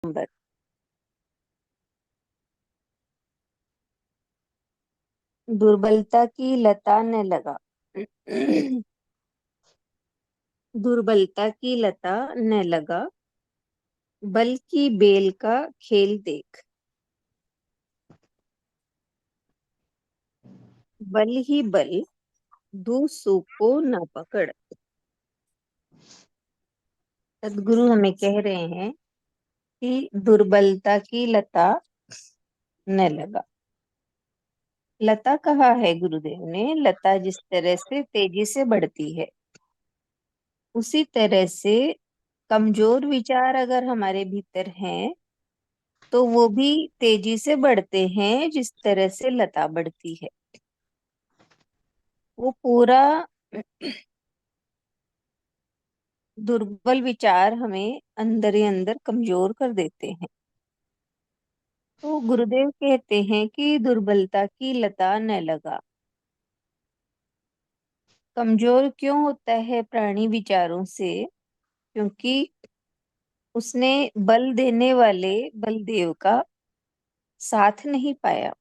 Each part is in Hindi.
नंबर। दुर्बलता की लता न लगा। दुर्बलता की लता न लगा, बल की बेल का खेल देख। बल ही बल, दूसु को न पकड़। सदगुरु हमें कह रहे हैं कि दुर्बलता की लता न लगा। लता कहा है गुरुदेव ने, लता जिस तरह से तेजी से बढ़ती है, उसी तरह से कमजोर विचार अगर हमारे भीतर हैं तो वो भी तेजी से बढ़ते हैं, जिस तरह से लता बढ़ती है। वो पूरा दुर्बल विचार हमें अंदर ही अंदर कमजोर कर देते हैं। तो गुरुदेव कहते हैं कि दुर्बलता की लता न लगा। कमजोर क्यों होता है प्राणी विचारों से? क्योंकि उसने बल देने वाले बलदेव का साथ नहीं पाया,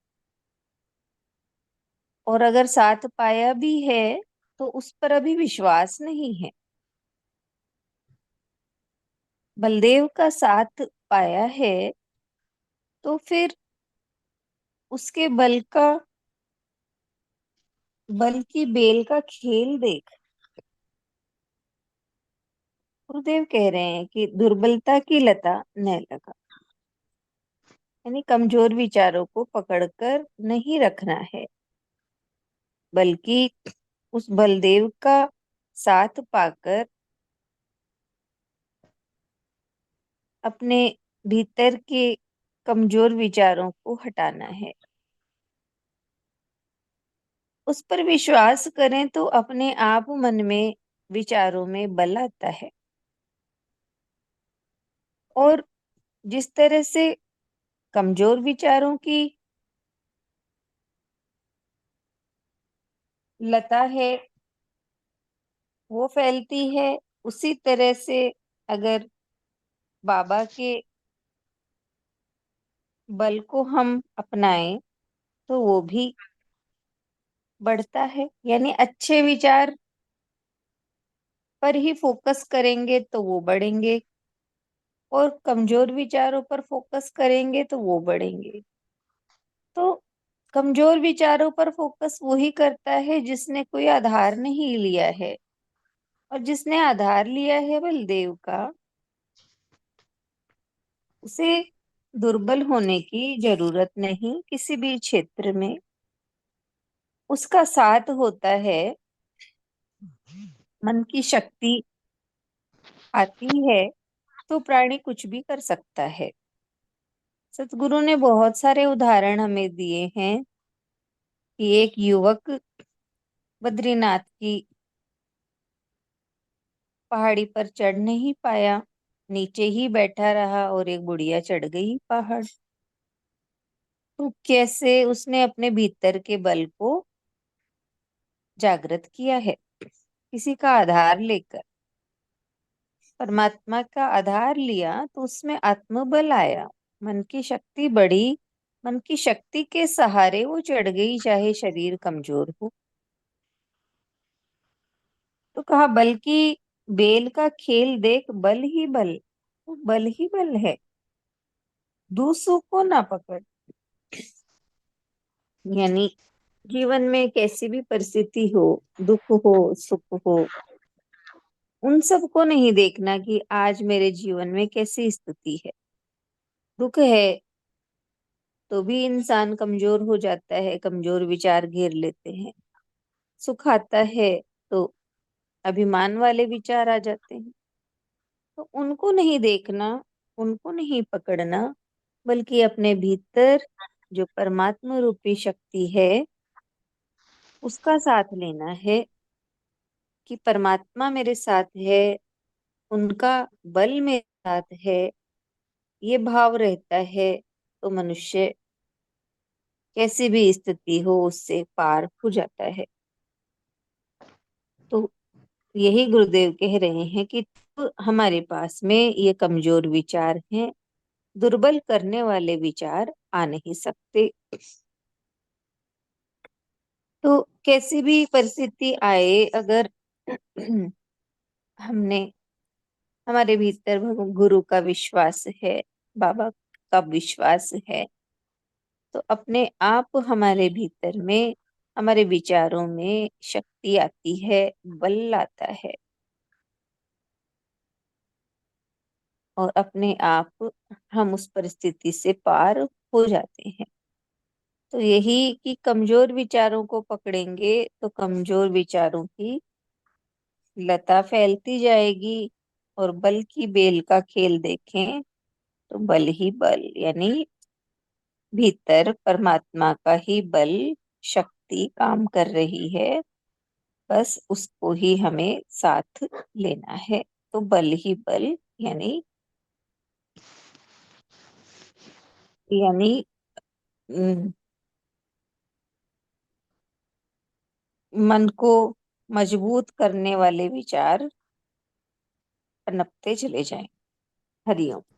और अगर साथ पाया भी है तो उस पर अभी विश्वास नहीं है। बलदेव का साथ पाया है तो फिर उसके बल की बेल का खेल देख। गुरुदेव कह रहे हैं कि दुर्बलता की लता न लगा, यानी कमजोर विचारों को पकड़कर नहीं रखना है, बल्कि उस बलदेव का साथ पाकर अपने भीतर के कमजोर विचारों को हटाना है। उस पर विश्वास करें तो अपने आप मन में विचारों में बल आता है। और जिस तरह से कमजोर विचारों की लता है वो फैलती है, उसी तरह से अगर बाबा के बल को हम अपनाएं तो वो भी बढ़ता है। यानी अच्छे विचार पर ही फोकस करेंगे तो वो बढ़ेंगे, और कमजोर विचारों पर फोकस करेंगे तो वो बढ़ेंगे। तो कमजोर विचारों पर फोकस वही करता है जिसने कोई आधार नहीं लिया है, और जिसने आधार लिया है बलदेव का, उसे दुर्बल होने की जरूरत नहीं किसी भी क्षेत्र में। उसका साथ होता है, मन की शक्ति आती है तो प्राणी कुछ भी कर सकता है। सतगुरु ने बहुत सारे उदाहरण हमें दिए हैं कि एक युवक बद्रीनाथ की पहाड़ी पर चढ़ नहीं पाया, नीचे ही बैठा रहा और एक बुढ़िया चढ़ गई पहाड़। तो कैसे उसने अपने भीतर के बल को जागृत किया है? किसी का आधार लेकर। परमात्मा का आधार लिया तो उसमें आत्मबल आया, मन की शक्ति बढ़ी। मन की शक्ति के सहारे वो चढ़ गई, चाहे शरीर कमजोर हो। तो कहा बल की बेल का खेल देख, बल ही बल, तो बल ही बल है, दूसरों को ना पकड़। यानी जीवन में कैसी भी परिस्थिति हो, दुख हो सुख हो, उन सब को नहीं देखना कि आज मेरे जीवन में कैसी स्थिति है। दुख है तो भी इंसान कमजोर हो जाता है, कमजोर विचार घेर लेते हैं। सुख आता है तो अभिमान वाले विचार आ जाते हैं। तो उनको नहीं देखना, उनको नहीं पकड़ना, बल्कि अपने भीतर जो परमात्मा रूपी शक्ति है उसका साथ लेना है कि परमात्मा मेरे साथ है, उनका बल मेरे साथ है। ये भाव रहता है तो मनुष्य कैसी भी स्थिति हो उससे पार हो जाता है। तो यही गुरुदेव कह रहे हैं कि तो हमारे पास में ये कमजोर विचार हैं, दुर्बल करने वाले विचार आ नहीं सकते। तो कैसी भी परिस्थिति आए, अगर हमने हमारे भीतर गुरु का विश्वास है, बाबा का विश्वास है, तो अपने आप हमारे भीतर में, हमारे विचारों में शक्ति आती है, बल आता है, और अपने आप हम उस परिस्थिति से पार हो जाते हैं। तो यही कि कमजोर विचारों को पकड़ेंगे तो कमजोर विचारों की लता फैलती जाएगी, और बल की बेल का खेल देखें तो बल ही बल, यानी भीतर परमात्मा का ही बल, शक्ति काम कर रही है। बस उसको ही हमें साथ लेना है। तो बल ही बल, यानी यानी अम, मन को मजबूत करने वाले विचार पनपते चले जाएं। हरिओम।